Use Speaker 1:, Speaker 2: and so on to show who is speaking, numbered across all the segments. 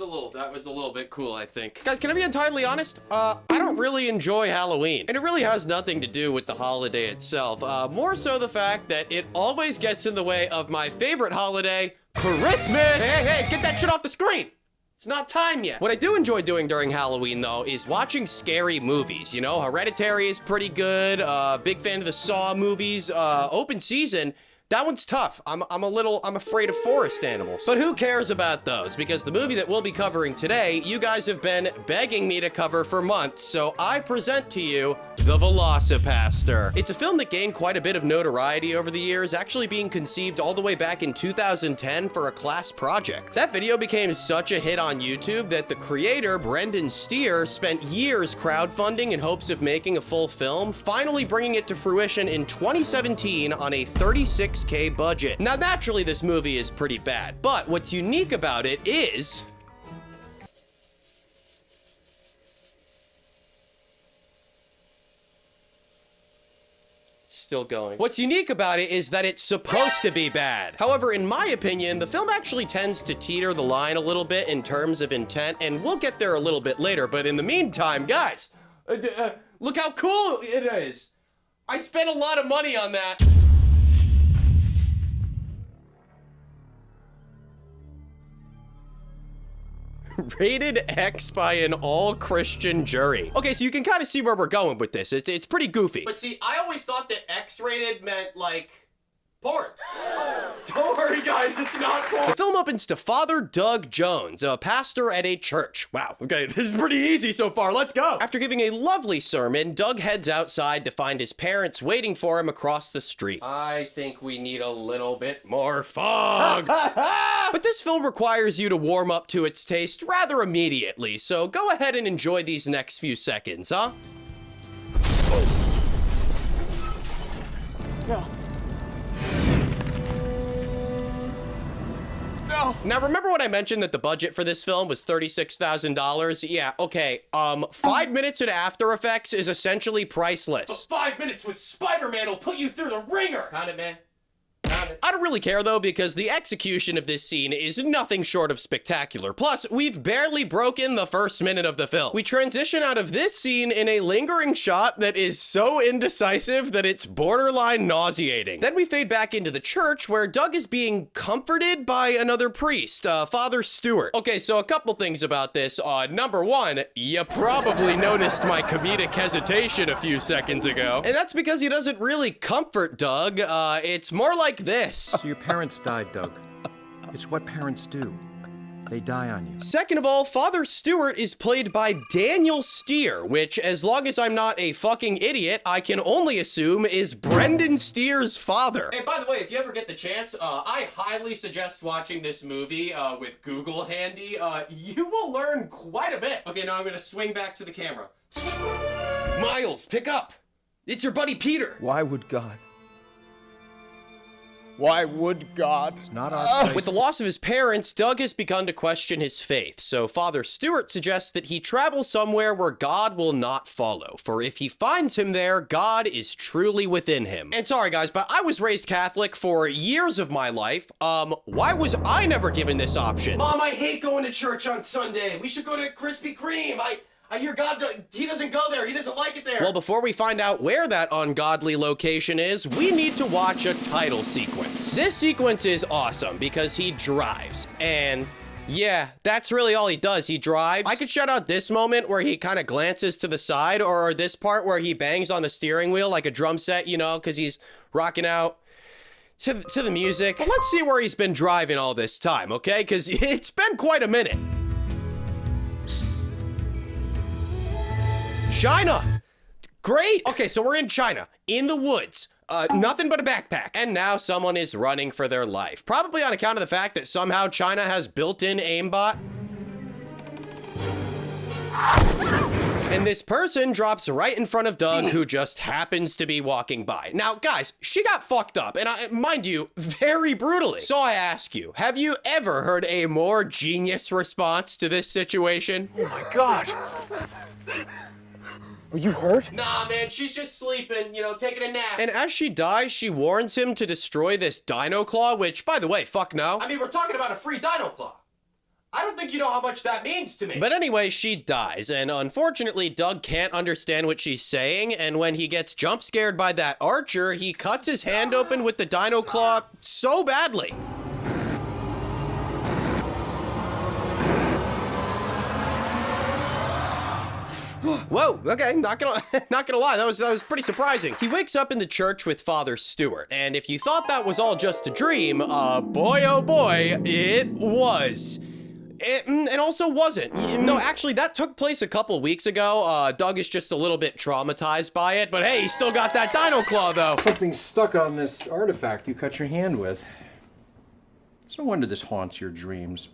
Speaker 1: was a little bit cool, I think. Guys, can I be entirely honest? I don't really enjoy Halloween. And it really has nothing to do with the holiday itself. More so the fact that it always gets in the way of my favorite holiday, Christmas! Hey, get that shit off the screen! It's not time yet. What I do enjoy doing during Halloween, though, is watching scary movies. You know, Hereditary is pretty good. Big fan of the Saw movies. Open Season, that one's tough. I'm afraid of forest animals. But who cares about those? Because the movie that we'll be covering today, you guys have been begging me to cover for months, so I present to you The Velocipastor. It's a film that gained quite a bit of notoriety over the years, actually being conceived all the way back in 2010 for a class project. That video became such a hit on YouTube that the creator, Brendan Steer, spent years crowdfunding in hopes of making a full film, finally bringing it to fruition in 2017 on a $36K budget. Now, naturally, this movie is pretty bad, but what's unique about it is still going. What's unique about it is that it's supposed to be bad. However, in my opinion, the film actually tends to teeter the line a little bit in terms of intent, and we'll get there a little bit later, but in the meantime, guys, look how cool it is. I spent a lot of money on that. Rated X by an all-Christian jury. Okay, so you can kind of see where we're going with this. It's pretty goofy. But see, I always thought that X-rated meant, like, porn. Don't worry, guys, it's not porn. The film opens to Father Doug Jones, a pastor at a church. Wow, okay, this is pretty easy so far. Let's go. After giving a lovely sermon, Doug heads outside to find his parents waiting for him across the street. I think we need a little bit more fog. But this film requires you to warm up to its taste rather immediately, so go ahead and enjoy these next few seconds, huh? No. No. Now, remember when I mentioned that the budget for this film was $36,000? Yeah, okay, 5 minutes in After Effects is essentially priceless. But 5 minutes with Spider-Man will put you through the ringer! Count it, man. I don't really care though, because the execution of this scene is nothing short of spectacular. Plus, we've barely broken the first minute of the film. We transition out of this scene in a lingering shot that is so indecisive that it's borderline nauseating. Then we fade back into the church where Doug is being comforted by another priest, Father Stewart. Okay, so a couple things about this. Number one, you probably noticed my comedic hesitation a few seconds ago. And that's because he doesn't really comfort Doug. It's more like this.
Speaker 2: So your parents died, Doug. It's what parents do. They die on you.
Speaker 1: Second of all, Father Stewart is played by Daniel Steer, which, as long as I'm not a fucking idiot, I can only assume is Brendan Steer's father. Hey, by the way, if you ever get the chance, I highly suggest watching this movie with Google handy. You will learn quite a bit. Okay, now I'm gonna swing back to the camera. Miles, pick up. It's your buddy Peter.
Speaker 3: Why would God? Why would God?
Speaker 2: It's not our place.
Speaker 1: With the loss of his parents, Doug has begun to question his faith, so Father Stewart suggests that he travel somewhere where God will not follow, for if he finds him there, God is truly within him. And sorry guys, but I was raised Catholic for years of my life. Why was I never given this option? Mom, I hate going to church on Sunday. We should go to Krispy Kreme. I hear God, he doesn't go there. He doesn't like it there. Well, before we find out where that ungodly location is, we need to watch a title sequence. This sequence is awesome because he drives, and yeah, that's really all he does. He drives. I could shout out this moment where he kind of glances to the side, or this part where he bangs on the steering wheel like a drum set, you know, because he's rocking out to the music. But let's see where he's been driving all this time, okay? Because it's been quite a minute. China! Great! Okay, so we're in China, in the woods. Nothing but a backpack. And now someone is running for their life. Probably on account of the fact that somehow China has built-in aimbot. And this person drops right in front of Doug, who just happens to be walking by. Now, guys, she got fucked up, and mind you, very brutally. So I ask you, have you ever heard a more genius response to this situation?
Speaker 3: Oh my God. Are you hurt?
Speaker 1: Nah, man, she's just sleeping, you know, taking a nap. And as she dies, she warns him to destroy this dino claw, which, by the way, fuck no. I mean, we're talking about a free dino claw. I don't think you know how much that means to me. But anyway, she dies, and unfortunately, Doug can't understand what she's saying, and when he gets jump scared by that archer, he cuts his hand open with the dino claw so badly. Whoa, okay, not gonna lie, that was pretty surprising. He wakes up in the church with Father Stewart, and if you thought that was all just a dream, boy oh boy, it was. It also wasn't. No, actually, that took place a couple weeks ago. Doug is just a little bit traumatized by it, but hey, he's still got that dino claw, though.
Speaker 2: Something's stuck on this artifact you cut your hand with. It's no wonder this haunts your dreams.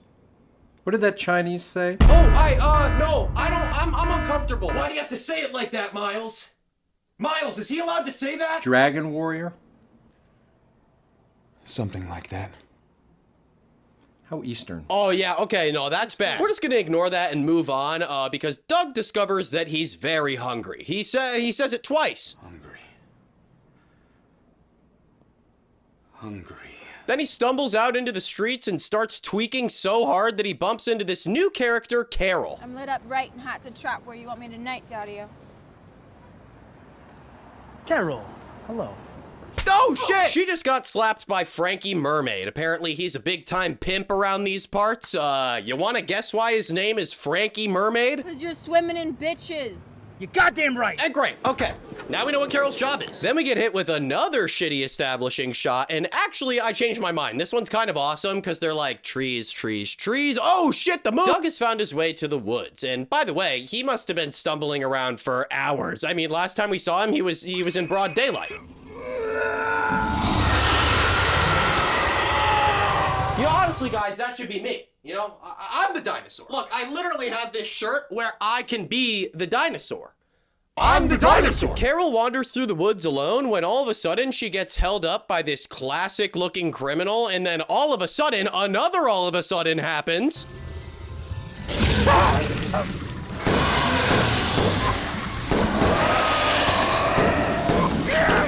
Speaker 2: What did that Chinese say?
Speaker 1: Oh, no, I'm uncomfortable. Why do you have to say it like that, Miles? Miles, is he allowed to say that?
Speaker 2: Dragon warrior?
Speaker 3: Something like that.
Speaker 2: How Eastern?
Speaker 1: Oh, yeah, okay, no, that's bad. We're just gonna ignore that and move on, because Doug discovers that he's very hungry. He says it twice.
Speaker 3: Hungry.
Speaker 1: Then he stumbles out into the streets and starts tweaking so hard that he bumps into this new character, Carol.
Speaker 4: I'm lit up right and hot to trap where you want me tonight, Daddy-o.
Speaker 5: Carol, hello.
Speaker 1: Oh, shit! She just got slapped by Frankie Mermaid. Apparently, he's a big-time pimp around these parts. You wanna guess why his name is Frankie Mermaid?
Speaker 4: Because you're swimming in bitches.
Speaker 5: You're goddamn right.
Speaker 1: And great, okay. Now we know what Carol's job is. Then we get hit with another shitty establishing shot, and actually, I changed my mind. This one's kind of awesome, because they're like, trees, trees, trees. Oh, shit, the moon! Doug has found his way to the woods, and by the way, he must have been stumbling around for hours. I mean, last time we saw him, he was in broad daylight. You know, honestly, guys, that should be me. You know, I'm the dinosaur. Look, I literally have this shirt where I can be the dinosaur. I'm the dinosaur! Carol wanders through the woods alone when all of a sudden she gets held up by this classic-looking criminal, and then all of a sudden, another all of a sudden happens.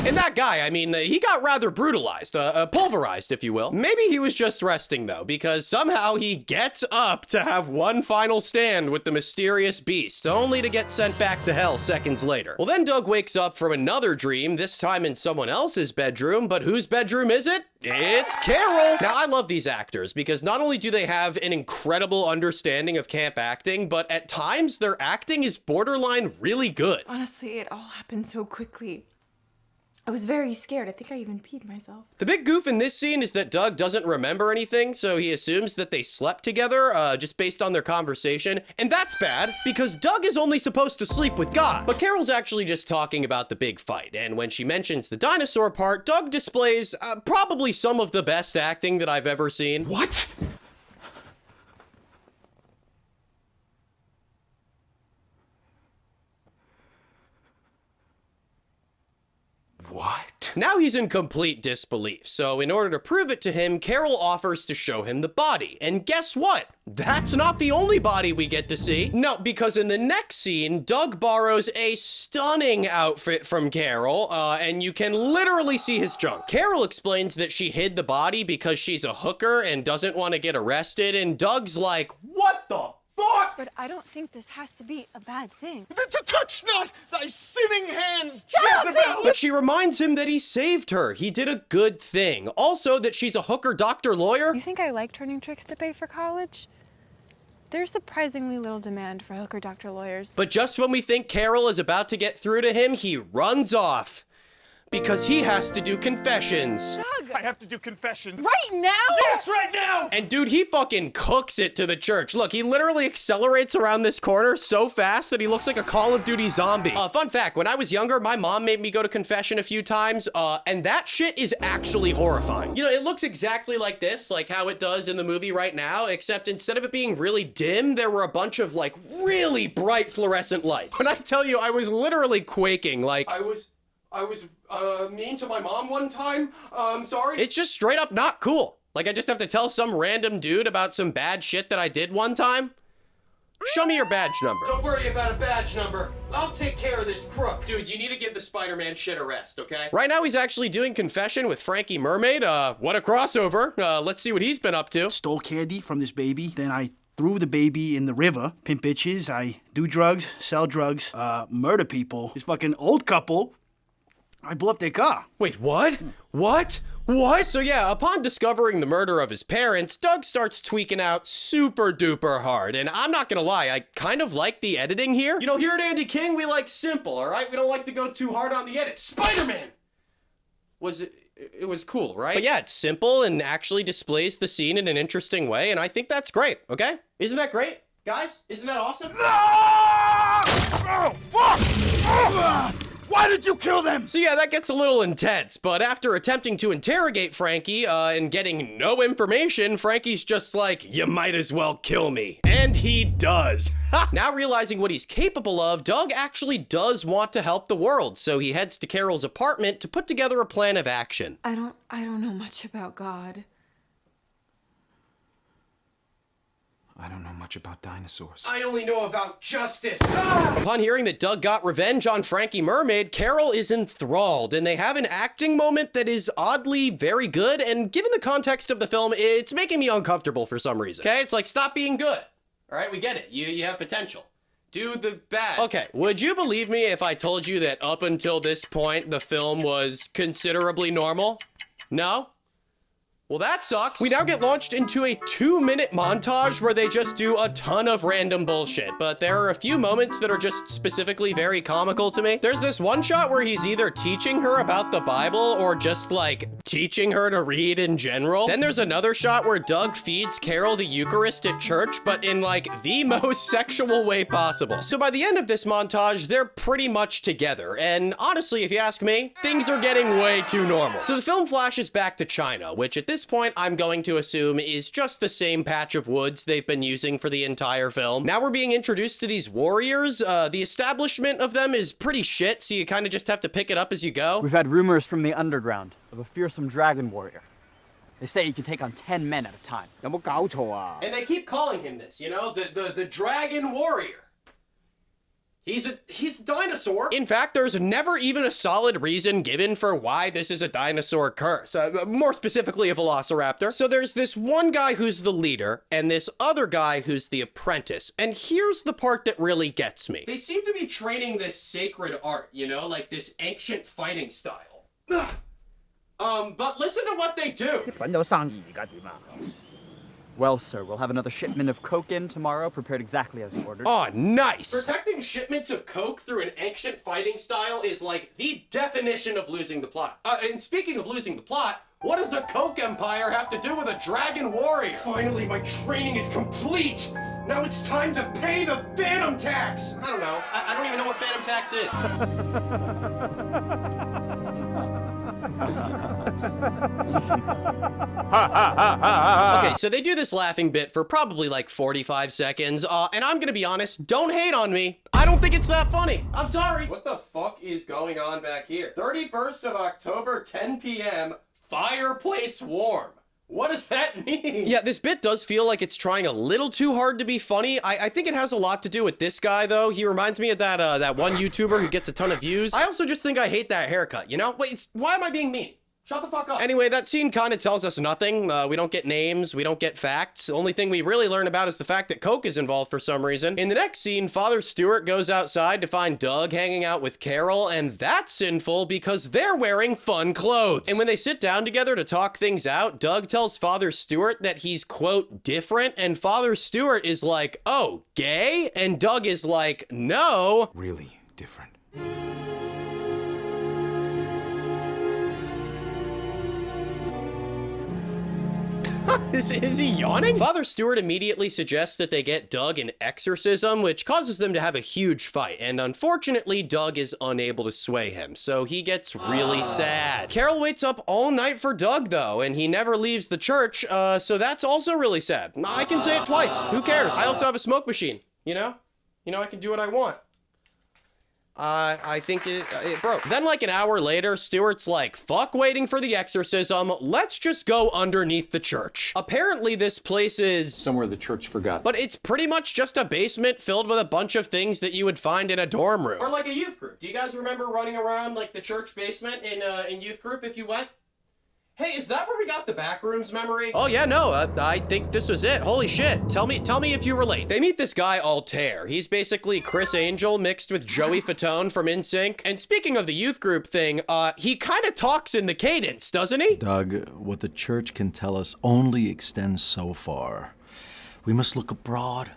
Speaker 1: And that guy, I mean, he got rather brutalized, pulverized, if you will. Maybe he was just resting, though, because somehow he gets up to have one final stand with the mysterious beast, only to get sent back to hell seconds later. Well, then Doug wakes up from another dream, this time in someone else's bedroom, but whose bedroom is it? It's Carol! Now, I love these actors because not only do they have an incredible understanding of camp acting, but at times their acting is borderline really good.
Speaker 6: Honestly, it all happened so quickly. I was very scared. I think I even peed myself.
Speaker 1: The big goof in this scene is that Doug doesn't remember anything, so he assumes that they slept together, just based on their conversation. And that's bad, because Doug is only supposed to sleep with God. But Carol's actually just talking about the big fight, and when she mentions the dinosaur part, Doug displays probably some of the best acting that I've ever seen.
Speaker 3: What? What?
Speaker 1: Now he's in complete disbelief, so in order to prove it to him, Carol offers to show him the body. And guess what? That's not the only body we get to see. No, because in the next scene, Doug borrows a stunning outfit from Carol, and you can literally see his junk. Carol explains that she hid the body because she's a hooker and doesn't want to get arrested, and Doug's like, what the fuck?
Speaker 6: But I don't think this has to be a bad thing.
Speaker 3: Touch not thy sinning hands,
Speaker 6: Stop
Speaker 3: Jezebel!
Speaker 1: But she reminds him that he saved her. He did a good thing. Also, that she's a hooker doctor lawyer.
Speaker 6: You think I like turning tricks to pay for college? There's surprisingly little demand for hooker doctor lawyers.
Speaker 1: But just when we think Carol is about to get through to him, he runs off. Because he has to do confessions.
Speaker 6: Doug!
Speaker 3: I have to do confessions.
Speaker 6: Right now?
Speaker 3: Yes, right now!
Speaker 1: And dude, he fucking cooks it to the church. Look, he literally accelerates around this corner so fast that he looks like a Call of Duty zombie. Fun fact, when I was younger, my mom made me go to confession a few times, and that shit is actually horrifying. You know, it looks exactly like this, like how it does in the movie right now, except instead of it being really dim, there were a bunch of, like, really bright fluorescent lights. When I tell you, I was literally quaking, like, I was mean to my mom one time. Sorry. It's just straight up not cool. Like, I just have to tell some random dude about some bad shit that I did one time. Show me your badge number. Don't worry about a badge number. I'll take care of this crook. Dude, you need to give the Spider-Man shit a rest, okay? Right now, he's actually doing confession with Frankie Mermaid. What a crossover. Let's see what he's been up to.
Speaker 7: Stole candy from this baby, then I
Speaker 5: threw the baby in the river, pimp bitches, I do drugs, sell drugs, murder people. This fucking old couple, I blew up their car.
Speaker 1: Wait, what? What? What? So yeah, upon discovering the murder of his parents, Doug starts tweaking out super duper hard. And I'm not gonna lie, I kind of like the editing here. You know, here at Andy King, we like simple, all right? We don't like to go too hard on the edit. Spider-Man! It was cool, right? But yeah, it's simple and actually displays the scene in an interesting way, and I think that's great, okay? Isn't that great? Guys, isn't that awesome?
Speaker 3: Oh, fuck! Why did you kill them?
Speaker 1: So yeah, that gets a little intense, but after attempting to interrogate Frankie and getting no information, Frankie's just like, you might as well kill me. And he does. Now realizing what he's capable of, Doug actually does want to help the world, so he heads to Carol's apartment to put together a plan of action.
Speaker 6: I don't know much about God.
Speaker 3: I don't know much about dinosaurs.
Speaker 1: I only know about justice. Upon hearing that Doug got revenge on Frankie Mermaid, Carol is enthralled, and they have an acting moment that is oddly very good, and given the context of the film, it's making me uncomfortable for some reason. Okay, it's like, stop being good. All right, we get it. You have potential. Do the bad. Okay, would you believe me if I told you that up until this point, the film was considerably normal? No? Well, that sucks. We now get launched into a 2-minute montage where they just do a ton of random bullshit, but there are a few moments that are just specifically very comical to me. There's this one shot where he's either teaching her about the Bible or just like teaching her to read in general. Then there's another shot where Doug feeds Carol the Eucharist at church, but in like the most sexual way possible. So by the end of this montage, they're pretty much together. And honestly, if you ask me, things are getting way too normal. So the film flashes back to China, which at this point, I'm going to assume is just the same patch of woods they've been using for the entire film. Now we're being introduced to these warriors. The establishment of them is pretty shit, so you kind of just have to pick it up as you go.
Speaker 7: We've had rumors from the underground of a fearsome dragon warrior. They say he can take on 10 men at a time.
Speaker 1: And they keep calling him this, you know, the dragon warrior. He's a dinosaur. In fact, there's never even a solid reason given for why this is a dinosaur curse. More specifically, a velociraptor. So there's this one guy who's the leader and this other guy who's the apprentice. And here's the part that really gets me. They seem to be training this sacred art, you know, like this ancient fighting style. But listen to what they do.
Speaker 7: Well, sir, we'll have another shipment of coke in tomorrow, prepared exactly as you ordered.
Speaker 1: Oh, nice! Protecting shipments of coke through an ancient fighting style is like the definition of losing the plot. And speaking of losing the plot, what does the coke empire have to do with a dragon warrior? Finally, my training is complete! Now it's time to pay the phantom tax! I don't know. I don't even know what phantom tax is. Okay, so they do this laughing bit for probably like 45 seconds, and I'm gonna be honest, don't hate on me. I don't think it's that funny. I'm sorry. What the fuck is going on back here? 31st of October, 10 p.m., fireplace warm. What does that mean? Yeah, this bit does feel like it's trying a little too hard to be funny. I think it has a lot to do with this guy, though. He reminds me of that one YouTuber who gets a ton of views. I also just think I hate that haircut, you know? Wait, why am I being mean? Shut the fuck up. Anyway, that scene kind of tells us nothing. We don't get names, we don't get facts. The only thing we really learn about is the fact that coke is involved for some reason. In the next scene, Father Stewart goes outside to find Doug hanging out with Carol, and that's sinful because they're wearing fun clothes. And when they sit down together to talk things out, Doug tells Father Stewart that he's, quote, different, and Father Stewart is like, oh, gay? And Doug is like, no.
Speaker 3: Really different.
Speaker 1: Is he yawning? Father Stewart immediately suggests that they get Doug an exorcism, which causes them to have a huge fight, and unfortunately, Doug is unable to sway him, so he gets really sad. Carol waits up all night for Doug, though, and he never leaves the church, so that's also really sad. I can say it twice. Who cares? I also have a smoke machine, you know? I can do what I want. I think it broke. Then like an hour later, Stewart's like, fuck waiting for the exorcism, let's just go underneath the church. Apparently this place is
Speaker 2: somewhere the church forgot.
Speaker 1: But it's pretty much just a basement filled with a bunch of things that you would find in a dorm room. Or like a youth group. Do you guys remember running around like the church basement in youth group if you went? Hey, is that where we got the backrooms memory? Oh yeah, no, I think this was it. Holy shit. Tell me if you relate. They meet this guy, Altair. He's basically Chris Angel mixed with Joey Fatone from NSYNC. And speaking of the youth group thing, he kind of talks in the cadence, doesn't he?
Speaker 8: Doug, what the church can tell us only extends so far. We must look abroad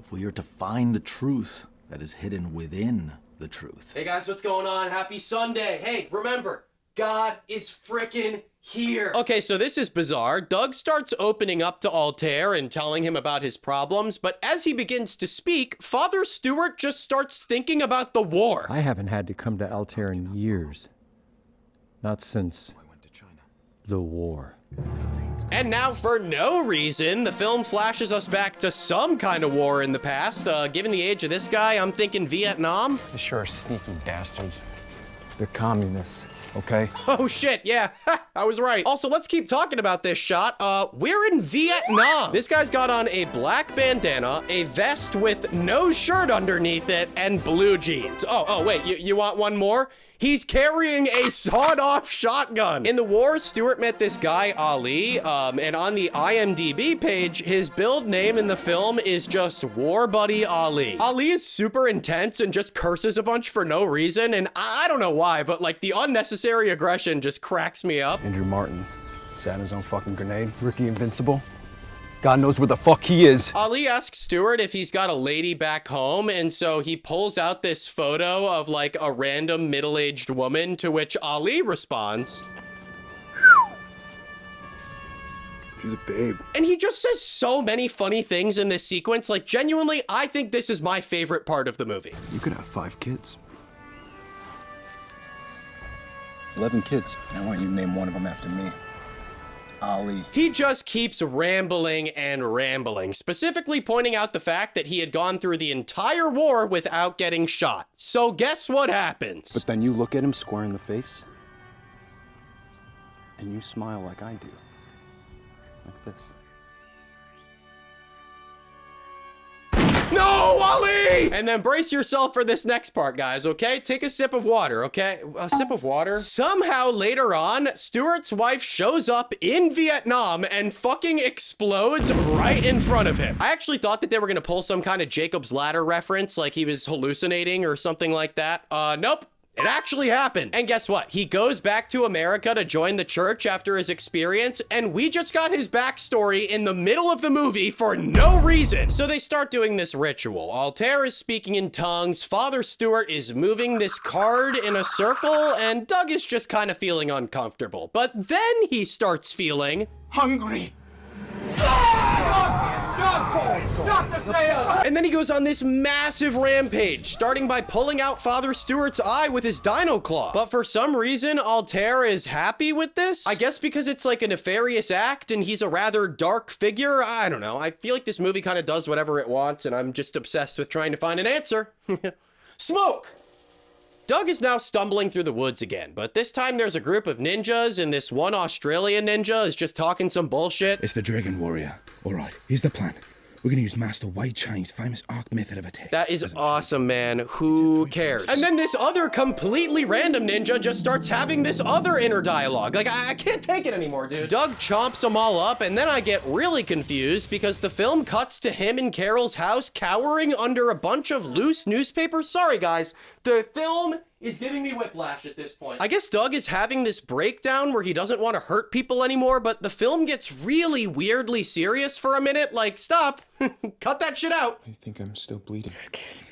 Speaker 8: if we are to find the truth that is hidden within the truth.
Speaker 1: Hey guys, what's going on? Happy Sunday. Hey, remember, God is frickin' here. Okay, so this is bizarre. Doug starts opening up to Altair and telling him about his problems, but as he begins to speak, Father Stewart just starts thinking about the war.
Speaker 2: I haven't had to come to Altair in years. Not since the war.
Speaker 1: And now, for no reason, the film flashes us back to some kind of war in the past. Given the age of this guy, I'm thinking Vietnam.
Speaker 9: They sure are sneaky bastards. They're communists. Okay.
Speaker 1: Oh shit, yeah, I was right. Also, let's keep talking about this shot. We're in Vietnam. This guy's got on a black bandana, a vest with no shirt underneath it, and blue jeans. Oh, wait, you want one more? He's carrying a sawed-off shotgun. In the war, Stewart met this guy, Ali, and on the IMDb page, his build name in the film is just War Buddy Ali. Ali is super intense and just curses a bunch for no reason, and I don't know why, but like the unnecessary aggression just cracks me up.
Speaker 9: Andrew Martin sat in his own fucking grenade. Ricky Invincible. God knows where the fuck he is.
Speaker 1: Ali asks Stewart if he's got a lady back home, and so he pulls out this photo of like a random middle-aged woman, to which Ali responds,
Speaker 9: She's a babe.
Speaker 1: and he just says so many funny things in this sequence. Like, genuinely, I think this is my favorite part of the movie.
Speaker 3: You could have 5 kids.
Speaker 10: 11 kids. I want you to name one of them after me. Ali.
Speaker 1: He just keeps rambling and rambling, specifically pointing out the fact that he had gone through the entire war without getting shot. So guess what happens?
Speaker 3: But then you look at him square in the face, and you smile like I do. Like this.
Speaker 1: No, Ali! And then brace yourself for this next part, guys, okay? Take a sip of water, okay? A sip of water? Somehow later on, Stewart's wife shows up in Vietnam and fucking explodes right in front of him. I actually thought that they were gonna pull some kind of Jacob's Ladder reference, like he was hallucinating or something like that. Nope. It actually happened. And guess what? He goes back to America to join the church after his experience, and we just got his backstory in the middle of the movie for no reason. So they start doing this ritual. Altair is speaking in tongues, Father Stewart is moving this card in a circle, and Doug is just kind of feeling uncomfortable. But then he starts feeling
Speaker 3: Hungry.
Speaker 1: And then he goes on this massive rampage, starting by pulling out Father Stewart's eye with his dino claw. But for some reason, Altair is happy with this. I guess because it's like a nefarious act and he's a rather dark figure. I don't know. I feel like this movie kind of does whatever it wants, and I'm just obsessed with trying to find an answer. Smoke! Doug is now stumbling through the woods again, but this time there's a group of ninjas, and this one Australian ninja is just talking some bullshit.
Speaker 11: It's the Dragon Warrior. All right, here's the plan. We're gonna use Master Wei Chang's famous arc method of attack.
Speaker 1: That is awesome, man. Who cares? And then this other completely random ninja just starts having this other inner dialogue. Like, I can't take it anymore, dude. Doug chomps them all up, and then I get really confused because the film cuts to him in Carol's house cowering under a bunch of loose newspapers. Sorry, guys. The film is giving me whiplash at this point. I guess Doug is having this breakdown where he doesn't want to hurt people anymore, but the film gets really weirdly serious for a minute. Like, stop. Cut that shit out.
Speaker 3: I think I'm still bleeding.
Speaker 6: Excuse me.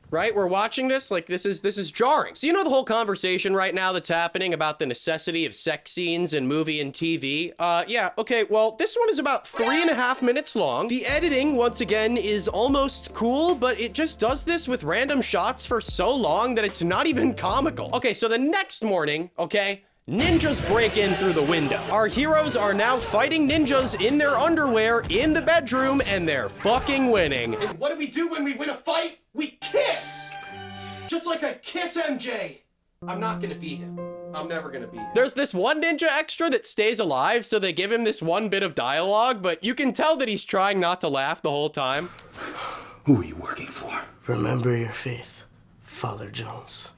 Speaker 1: Right? We're watching this, like, this is jarring. So you know the whole conversation right now that's happening about the necessity of sex scenes in movie and TV? Yeah, okay, well, this one is about 3.5 minutes long. The editing, once again, is almost cool, but it just does this with random shots for so long that it's not even comical. Okay, so the next morning, okay, ninjas break in through the window. Our heroes are now fighting ninjas in their underwear in the bedroom, and they're fucking winning. And what do we do when we win a fight? We kiss! Just like a kiss MJ. I'm not gonna be him. I'm never gonna be him. There's this one ninja extra that stays alive, so they give him this one bit of dialogue, but you can tell that he's trying not to laugh the whole time.
Speaker 11: Who are you working for?
Speaker 12: Remember your faith, Father Jones.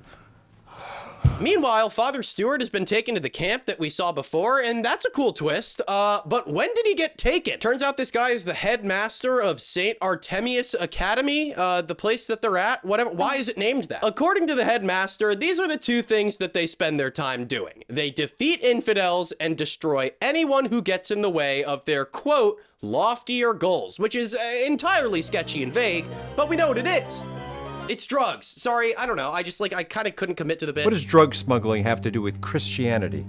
Speaker 1: Meanwhile, Father Stewart has been taken to the camp that we saw before, and that's a cool twist. But when did he get taken? Turns out this guy is the headmaster of St. Artemius Academy, the place that they're at, whatever. Why is it named that? According to the headmaster, these are the two things that they spend their time doing. They defeat infidels and destroy anyone who gets in the way of their, quote, loftier goals, which is entirely sketchy and vague, but we know what it is. It's drugs. Sorry, I don't know. I kind of couldn't commit to the bit.
Speaker 2: What does drug smuggling have to do with Christianity?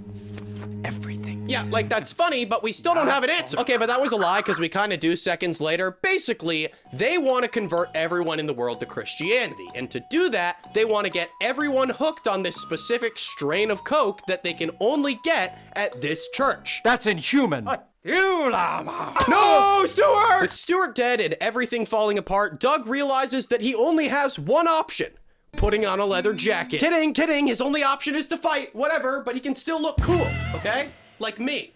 Speaker 5: Everything.
Speaker 1: Yeah, like, that's funny, but we still don't have an answer. Okay, but that was a lie, because we kind of do seconds later. Basically, they want to convert everyone in the world to Christianity. And to do that, they want to get everyone hooked on this specific strain of coke that they can only get at this church.
Speaker 2: That's inhuman.
Speaker 1: No, Stewart! With Stewart dead and everything falling apart, Doug realizes that he only has one option. Putting on a leather jacket. Kidding. His only option is to fight, whatever, but he can still look cool, okay? Like me,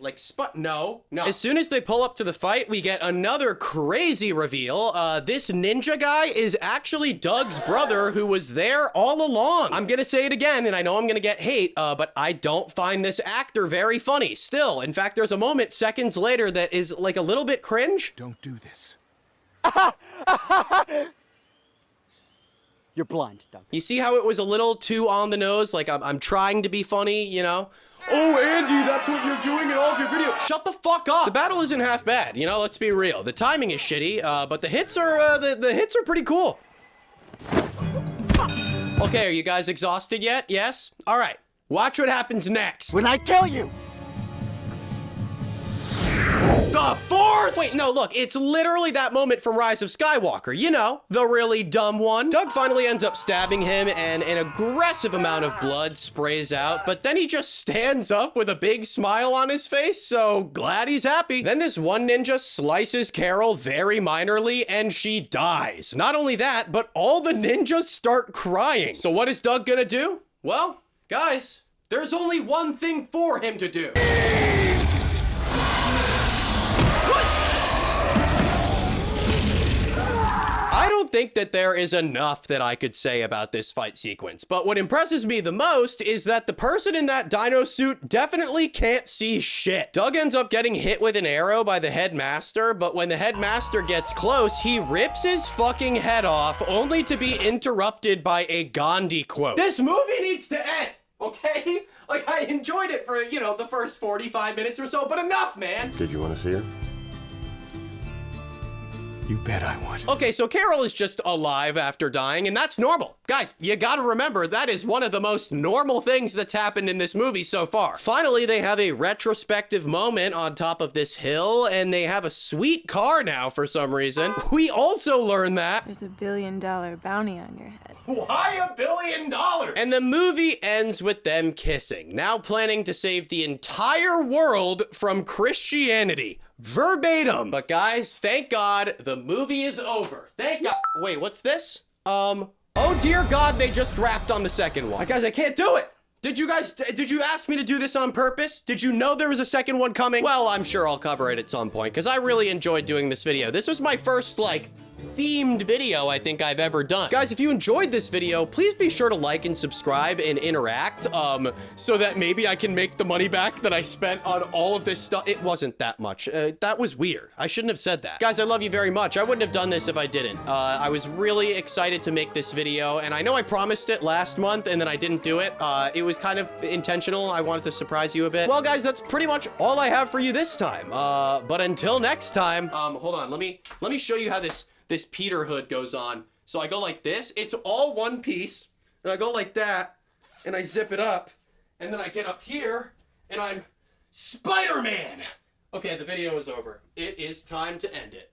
Speaker 1: no. As soon as they pull up to the fight, we get another crazy reveal. This ninja guy is actually Doug's brother who was there all along. I'm gonna say it again, and I know I'm gonna get hate, but I don't find this actor very funny still. In fact, there's a moment seconds later that is like a little bit cringe.
Speaker 3: Don't do this.
Speaker 7: You're blind, Doug.
Speaker 1: You see how it was a little too on the nose? Like I'm trying to be funny, you know? Oh, Andy, that's what you're doing in all of your videos. Shut the fuck up. The battle isn't half bad, you know, let's be real. The timing is shitty, but the hits are, the hits are pretty cool. Okay, are you guys exhausted yet? Yes? All right, watch what happens next.
Speaker 7: When I kill you!
Speaker 1: The Force! Wait, no, look, it's literally that moment from Rise of Skywalker, you know, the really dumb one. Doug finally ends up stabbing him, and an aggressive amount of blood sprays out, but then he just stands up with a big smile on his face, so glad he's happy. Then this one ninja slices Carol very minorly, and she dies. Not only that, but all the ninjas start crying. So what is Doug gonna do? Well, guys, there's only one thing for him to do. I don't think that there is enough that I could say about this fight sequence, but what impresses me the most is that the person in that dino suit definitely can't see shit. Doug ends up getting hit with an arrow by the headmaster, but when the headmaster gets close, he rips his fucking head off, only to be interrupted by a Gandhi quote. This movie needs to end, okay? Like, I enjoyed it for, you know, the first 45 minutes or so, but enough, man.
Speaker 12: Did you want to see her?
Speaker 3: You bet I would.
Speaker 1: Okay, so Carol is just alive after dying, and that's normal. Guys, you gotta remember, that is one of the most normal things that's happened in this movie so far. Finally, they have a retrospective moment on top of this hill, and they have a sweet car now for some reason. We also learn that
Speaker 6: There's $1 billion bounty on your head.
Speaker 1: why $1 billion? And the movie ends with them kissing, now planning to save the entire world from Christianity. Verbatim. But guys, thank God the movie is over. Thank God. Wait, what's this? Oh dear God, they just wrapped on the second one. Guys, I can't do it. Did you ask me to do this on purpose? Did you know there was a second one coming? Well, I'm sure I'll cover it at some point, because I really enjoyed doing this video. This was my first, like, themed video I think I've ever done. Guys, if you enjoyed this video, please be sure to like and subscribe and interact, so that maybe I can make the money back that I spent on all of this stuff. It wasn't that much. That was weird. I shouldn't have said that. Guys, I love you very much. I wouldn't have done this if I didn't. I was really excited to make this video, and I know I promised it last month, and then I didn't do it. It was kind of intentional. I wanted to surprise you a bit. Well, guys, that's pretty much all I have for you this time. But until next time, hold on. Let me show you how this Peter hood goes on. So I go like this, it's all one piece, and I go like that, and I zip it up, and then I get up here, and I'm Spider-Man! Okay, the video is over. It is time to end it.